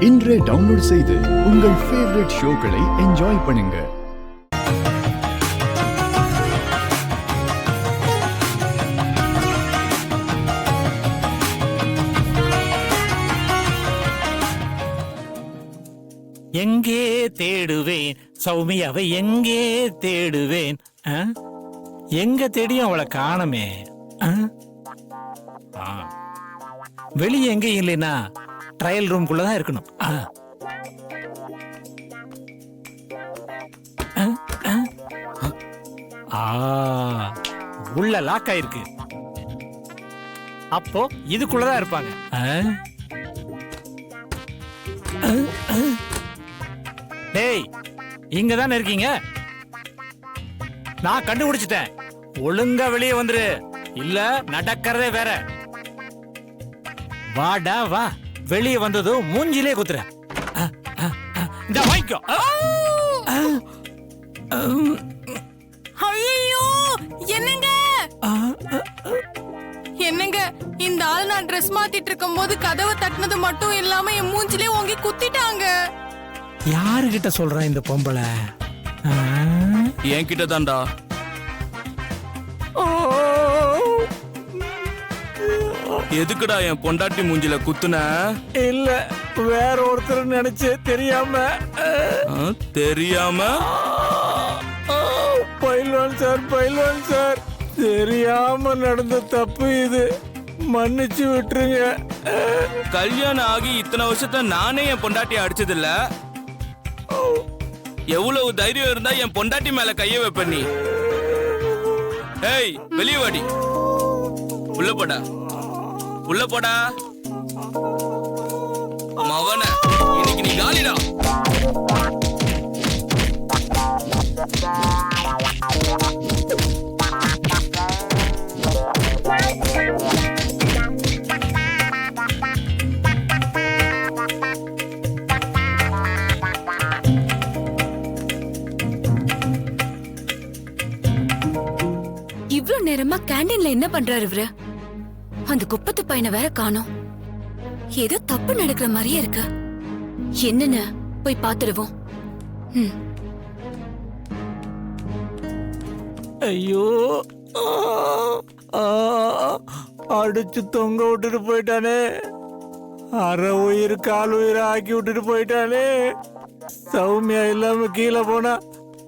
இன்றே டவுன்லோட் செய்து உங்கள் ஃபேவரட் ஷோக்களை என்ஜாய் பண்ணுங்க. எங்கே தேடுவேன் சௌமியாவை, எங்கே தேடுவேன்? எங்க தேடியும் அவளை காணமே. வெளியே எங்கேயும் இல்லைன்னா ட்ரையல் ரூம்குள்ளதான் இருக்கணும். உள்ள லாக் ஆயிருக்கு. அப்போ இதுக்குள்ளதான் இருப்பாங்க. டேய், இங்க தானே இருக்கீங்க? நான் கண்டுபிடிச்சிட்டேன். ஒழுங்கா வெளியே வந்துரு, இல்ல நடக்கிறதே வேற. வாடா வா. வெளியே வந்ததும் மூஞ்சிலே குத்துற. இந்த வாங்கிக்கோ. ஐயோ, என்னங்க என்னங்க, இந்த ஆள் நான் ட்ரெஸ் மாத்திட்டு இருக்கும் போது கதவை தட்டினது மட்டும் இல்லாம என் மூஞ்சிலே ஓங்கி குத்திட்டாங்க. யாருகிட்ட சொல்றான் இந்த பொம்பளை? என்கிட்ட தான்டா. எதுக்குடா என் பொண்டாட்டி மூஞ்சில குத்துன? இல்ல, வேற ஒருத்தர் நினைச்சு தெரியாம. தெரியாம? பைல்வான் சார், பைல்வான் சார், தெரியாம நடந்த தப்பு இது, மன்னிச்சு விட்டுருங்க. கல்யாணம் ஆகி இத்தனை வருஷத்தை நானே என் பொண்டாட்டியை அடிச்சது இல்ல. எவ்வளவு தைரியம் இருந்தா என் பொண்டாட்டி மேல கைய வைப்ப நீ? ஏய், வெளியே வாடி. உள்ள போடா, உள்ள போடா. மவன, இன்னைக்கு நீ காலிடா. இவ்வளவு நேரமா கேண்டீன்ல என்ன பண்றாரு இவரு? அந்த குப்பத்து பையனை வேற காணோம். ஏதோ தப்பு நடக்கிற மாதிரியே இருக்கு. என்னன்னு போய் பாத்துருவோம். ஐயோ, அடிச்சு தொங்க விட்டுட்டு போயிட்டானே. அரை உயிர் கால் உயிரை ஆக்கி விட்டுட்டு போயிட்டானே. சௌமியா இல்லாம கீழே போனா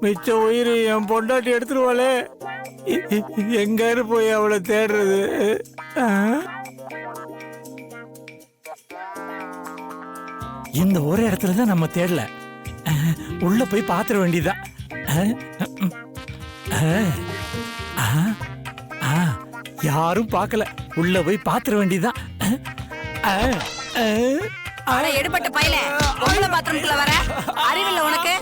மிச்ச உயிர் என் பொண்டாட்டி எடுத்துருவாளே. எங்க போய் அவளை தேடுறது? இந்த ஒரு இடத்துலதான் நம்ம தேடல. உள்ள போய் பாத்திர வேண்டியதான். யாரும் பார்க்கல, உள்ள போய் பாத்திர வேண்டியதான். எடுபட்ட பையல பொம்பளை பாத்ரூம்குள்ள வர அறிவில்ல உனக்கு?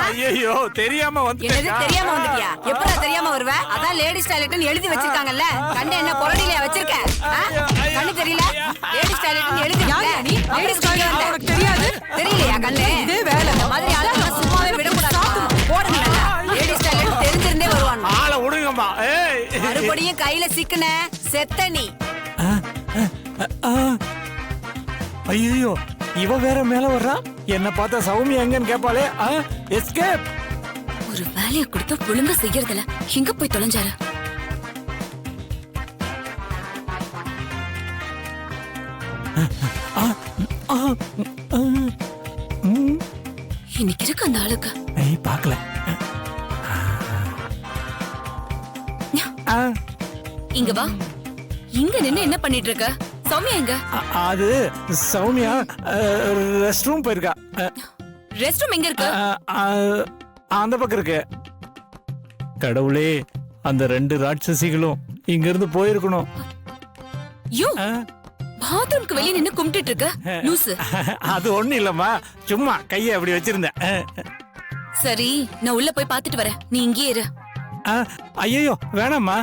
ஐயோ, தெரியாம வந்து. என்னது தெரியாம வந்துட்டியா? எப்படா தெரியாம வருவ? அதான் லேடிஸ் டாய்லெட்னு எழுதி வச்சிருக்காங்கல்ல. கண்ணு என்ன பொரடியில வச்சிருக்க? கண்ணு தெரியல? லேடிஸ் டாய்லெட்னு எழுதி நீ லேடிஸ் டாய்லெட் உனக்கு தெரியாது? தெரியலையா கண்ணு? இதே வேலை. இந்த மாதிரி ஆளுங்க சும்மாவே விட கூடாது. போடுங்க. லேடிஸ் டாய்லெட் தெரிஞ்சிருந்தே வருவாங்க. ஆளை விடுங்கம்மா. மறுபடியும் கையில சிக்கன செத்த நீ. ஐயோ, இவ வேற மேல வர்றா. என்ன பார்த்தா சௌமி எங்கன்னு கேப்பாளே. எஸ்கேப். ஒரு வேலையை கொடுத்தா ஒழுங்கா செய்யறதுல எங்க போய் தொலைஞ்சாரு? இன்னைக்கு இருக்கு அந்த ஆளுக்கு. பாக்கல. இங்க வா. இங்க நின்னு என்ன பண்ணிட்டு இருக்க? சௌமியா எங்க? அது சௌமியா ரெஸ்ட் ரூம் போயிருக்கா. ரெஸ்ட் ரூம் எங்க இருக்கு? அந்த பக்கம் இருக்கு. கடவுளே, அந்த 2 ராட்சசிகளும் இங்க இருந்து போயிருக்கணும். யோ, பாத்ரூம்க்கு வெளிய நின்னு கும்பிட்டுட்டு இருக்க லூசு. அது ஒண்ணு இல்லம்மா, சும்மா கைய அப்படி வச்சிருந்தேன். சரி, நான் உள்ள போய் பாத்துட்டு வரேன். நீ இங்கே இரு. ஐயோ, வேணாம்மா.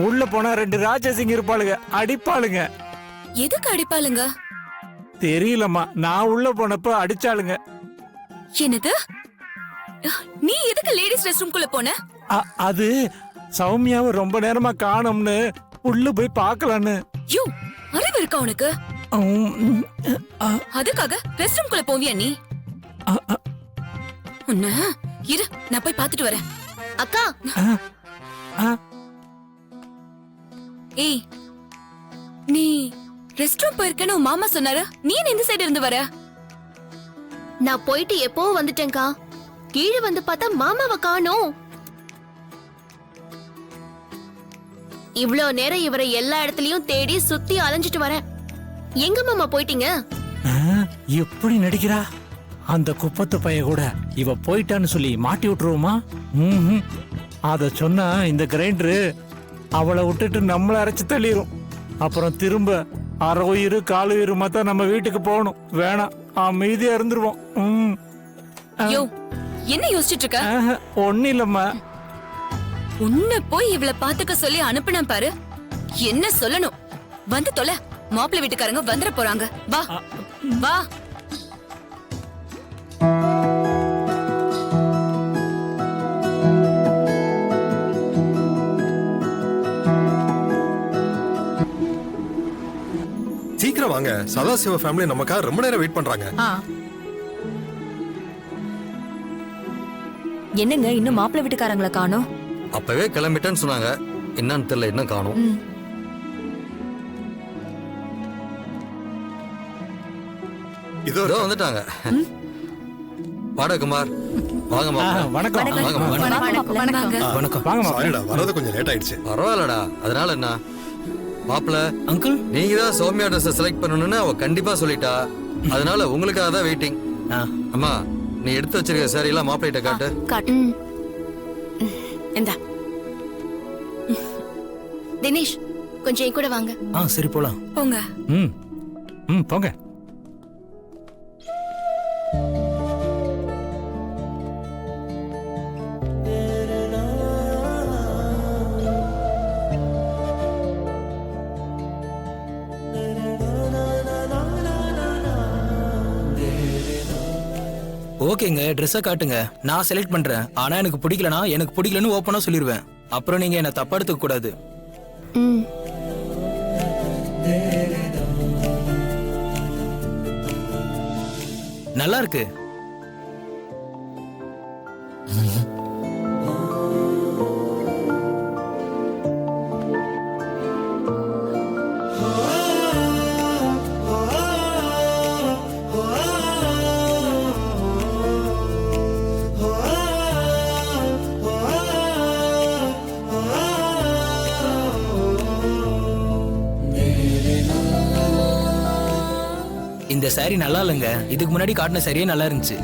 உள்ள போனா 2 ராட்சசிங்க இருப்பாளுங்க, அடிப்பாளுங்க. எதுக்கு அடிப்பாளுங்க? தெரியலம்மா, நான் உள்ள போனப்ப அடிச்சாளுங்க. என்னது? நீ எதுக்கு லேடிஸ் ரெஸ்ட் ரூம்குள்ள போன? அது சௌமியாவை ரொம்ப நேரமா காணோம்னு உள்ள போய் பார்க்கலான்னு. யூ, அறிவு இருக்கா உனக்கு? அதுக்காக ரெஸ்ட் ரூம்குள்ள போவியா நீ? உன்ன இரு, நான் போய் பாத்துட்டு வரேன். அக்கா ஏய், நீ ரெஸ்ட் ரூம் போயிருக்கேன்னு உன் மாமா சொன்னாரு. நீ என்ன இந்த சைடு இருந்து வர? நான் போயிட்டு எப்பவும் வந்துட்டேன்க்கா. கீழே வந்து பார்த்தா மாமாவை காணோம். இவ்ளோ நேரம் இவரை எல்லா இடத்துலயும் தேடி சுத்தி அலைஞ்சிட்டு வரேன். எங்க மாமா போயிட்டீங்க? எப்படி நடிக்கிறா? அந்த குப்பத்து பைய கூட இவ போயிட்டான்னு சொல்லி மாட்டி விட்டுருவோமா? அத சொன்னா இந்த கிரைண்டரு அவளை விட்டுட்டு நம்மள அரைச்சு தள்ளிரும். அப்புறம் திரும்ப அரை உயிர் கால் உயிர் தான் நம்ம வீட்டுக்கு போகணும். வேணாம், அமைதியா இருந்துருவோம். யோ, என்ன யோசிச்சுட்டு இருக்க? ஒன்னும் இல்லம்மா. உன்னை போய் இவள பாத்துக்க சொல்லி அனுப்புன பாரு. என்ன சொல்லணும்? வந்து தொலை. மாப்பிள்ளை வீட்டுக்காரங்க வந்துட போறாங்க. வா வா. சீக்கிரம் வாங்க. சதாசிவ ஃபேமிலி நமக்காக ரொம்ப நேரம் வெயிட் பண்றாங்க. என்னங்க இன்னும் மாப்பிள்ளை வீட்டுக்காரங்களை காணோம்? அப்பவே கிளம்பிட்டேன்னு சொன்னாங்க. என்னன்னு தெரியல, இன்னும் காணோம். இதோ இதோ வந்துட்டாங்க. வாடா குமார், வாங்க மாப்பிள்ளை. வணக்கம். வாங்க மாப்பிள்ளை. வணக்கம். வாங்க மாப்பிள்ளை. சாரிடா, வரது கொஞ்சம் லேட் ஆயிடுச்சு. பரவாயில்லடா, அதனால என்ன மாப்பிள்ளை? அங்கிள், நீங்க தான் சௌமியா ட்ரெஸ் செலக்ட் பண்ணணும்னு அவ கண்டிப்பா சொல்லிட்டா. அதனால உங்களுக்காக தான் வெயிட்டிங். அம்மா, நீ எடுத்து வச்சிருக்க சாரி எல்லாம் மாப்பிள்ளைகிட்ட காட்டு. காட்டு. இந்தா தினேஷ், கொஞ்சம் என் கூட வாங்க. சரி போலாம். போங்க. போங்க. ஓகேங்க, ட்ரெஸ்ஸை காட்டுங்க, நான் செலக்ட் பண்றேன். ஆனா எனக்கு பிடிக்கலனா எனக்கு பிடிக்கலன்னு ஓப்பனா சொல்லிடுவேன். அப்புறம் நீங்க என்ன தப்பா எடுத்துக்க கூடாது. நல்லா இருக்கு. இந்த சாரி நல்லா இல்லைங்க. இதுக்கு முன்னாடி காட்டின சாரியே நல்லா இருந்துச்சு.